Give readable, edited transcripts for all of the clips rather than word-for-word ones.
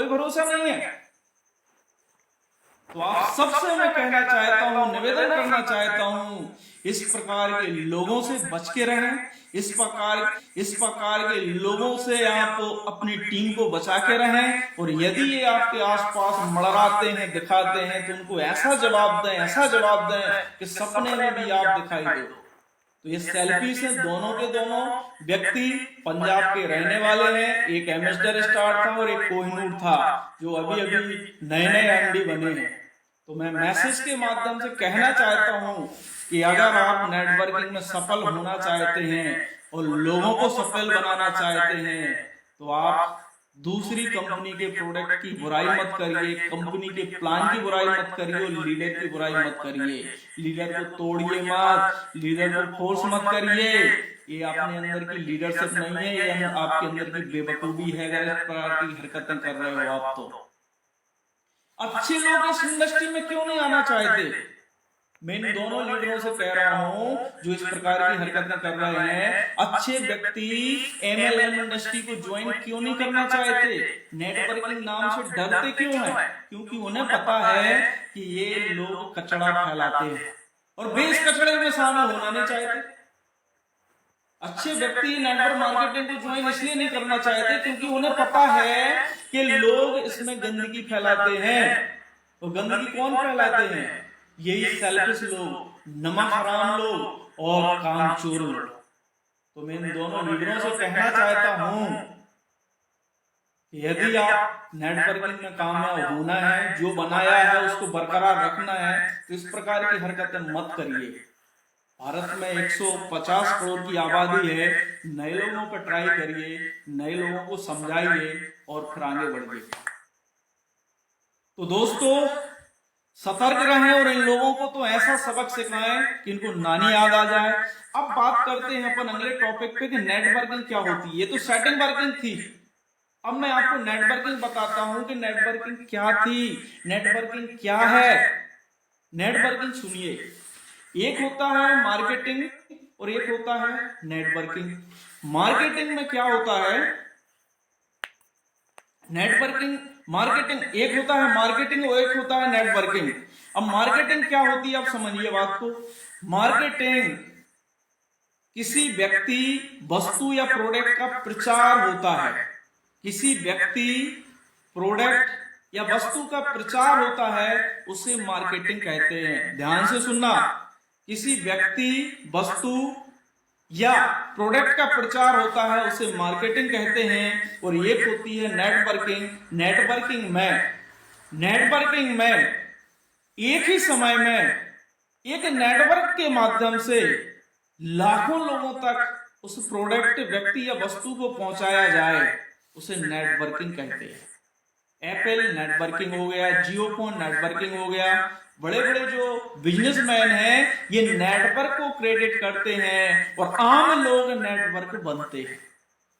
कोई भरोसा नहीं है। तो आप सबसे मैं कहना चाहता हूं, निवेदन करना चाहता हूं, इस प्रकार के लोगों से बच के रहें। इस प्रकार के लोगों से आप अपनी टीम को बचा के रहें। और यदि ये आपके आसपास मड़राते हैं, दिखाते हैं, तो उनको ऐसा जवाब दें कि सपने में भी आप दिखाई दो। तो ये सेल्फिश हैं दोनों के दोनों व्यक्ति, पंजाब के रहने वाले हैं। एक एम्बेसडर स्टार था और एक कोहिनूर था, जो अभी अभी नए नए एमडी बने हैं। तो मैं मैसेज के माध्यम से कहना चाहता हूं कि अगर आप नेटवर्किंग में सफल होना चाहते हैं और लोगों को सफल बनाना चाहते हैं, तो आप दूसरी कंपनी के प्रोडक्ट की बुराई मत करिए, कंपनी के प्लान की बुराई मत करिए और लीडर की बुराई मत करिए। लीडर को तोड़िए मत, लीडर को फोर्स मत करिए। ये अपने अंदर की लीडरशिप नहीं है, ये आपके अंदर की बेवकूफी है अगर इस प्रकार की हरकतें कर रहे हो आप। तो अच्छे लोग इस इंडस्ट्री में क्यों नहीं आना चाहते? मैं इन दोनों लीडरों से कह रहा हूं जो इस प्रकार की हरकतें कर रहे हैं, अच्छे व्यक्ति एमएलएम इंडस्ट्री को ज्वाइन क्यों नहीं करना चाहते? नेटवर्किंग नाम से डरते क्यों हैं? क्योंकि उन्हें पता है कि ये लोग कचरा फैलाते हैं और वे इस कचरे में शामिल होना नहीं चाहते। अच्छे व्यक्ति नेटवर्क मार्केटिंग को ज्वाइन इसलिए नहीं करना चाहते क्योंकि उन्हें पता है कि लोग इसमें गंदगी फैलाते हैं। और गंदगी कौन फैलाते हैं? यही सेल्फिश लोग, नमक हराम लोग और कामचोर लोग। तो मैं इन दोनों लीडरों से कहना चाहता हूं कि यदि आप नेटवर्किंग में कामयाब होना है, जो बनाया है उसको बरकरार रखना है, तो इस प्रकार की हरकतें मत करिए। भारत में 150 करोड़ की आबादी है, नए लोगों पर ट्राई करिए, नए लोगों को समझाइए और फिर आगे बढ़िए। तो दोस्तों, सतर्क रहें और इन लोगों को तो ऐसा सबक सिखाएं कि इनको नानी याद आ जाए। अब बात करते हैं अपन अगले टॉपिक पे कि नेटवर्किंग क्या होती है। ये तो सेटिंग वर्किंग थी। अब मैं आपको नेटवर्किंग बताता हूं कि नेटवर्किंग क्या थी, नेटवर्किंग क्या है। नेटवर्किंग सुनिए, एक होता है मार्केटिंग और एक होता है नेटवर्किंग। मार्केटिंग में क्या होता है? मार्केटिंग एक होता है मार्केटिंग और एक होता है नेटवर्किंग। अब मार्केटिंग क्या होती है, आप समझिए बात को। मार्केटिंग किसी व्यक्ति, वस्तु या प्रोडक्ट का प्रचार होता है। किसी व्यक्ति, प्रोडक्ट या वस्तु का प्रचार होता है, उसे मार्केटिंग कहते हैं। ध्यान से सुनना, किसी व्यक्ति, वस्तु या प्रोडक्ट का प्रचार होता है उसे मार्केटिंग कहते हैं। और एक होती है नेटवर्किंग। नेटवर्किंग में एक ही समय में एक नेटवर्क के माध्यम से लाखों लोगों तक उस प्रोडक्ट, व्यक्ति या वस्तु को पहुंचाया जाए, उसे नेटवर्किंग कहते हैं। एप्पल नेटवर्किंग हो गया, जियोफोन नेटवर्किंग हो गया। बड़े बड़े जो बिजनेसमैन हैं ये नेटवर्क को क्रेडिट करते हैं और आम लोग नेटवर्क बनते हैं।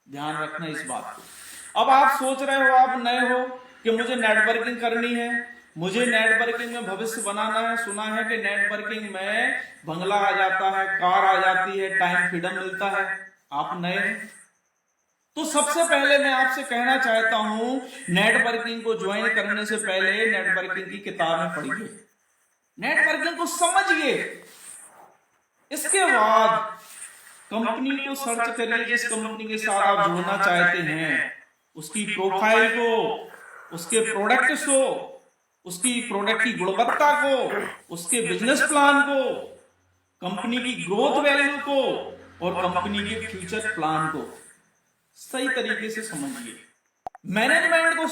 ध्यान रखना इस बात को। अब आप सोच रहे हो, आप नए हो, कि मुझे नेटवर्किंग करनी है, मुझे नेटवर्किंग में भविष्य बनाना है। सुना है कि नेटवर्किंग में बंगला आ जाता है, कार आ जाती है, टाइम फ्रीडम मिलता है। आप नए हैं तो सबसे पहले मैं आपसे कहना चाहता हूं, नेटवर्किंग को ज्वाइन करने से पहले नेटवर्किंग की किताबें पढ़िए, नेटवर्किंग को समझिए। इसके बाद कंपनी को सर्च करिए जिस कंपनी के साथ आप जुड़ना चाहते हैं, उसकी प्रोफाइल को, उसके प्रोडक्ट्स को, उसकी प्रोडक्ट की गुणवत्ता को, उसके बिजनेस प्लान को, कंपनी की ग्रोथ वैल्यू को और कंपनी के फ्यूचर प्लान को सही तरीके से समझिए। मैनेजमेंट को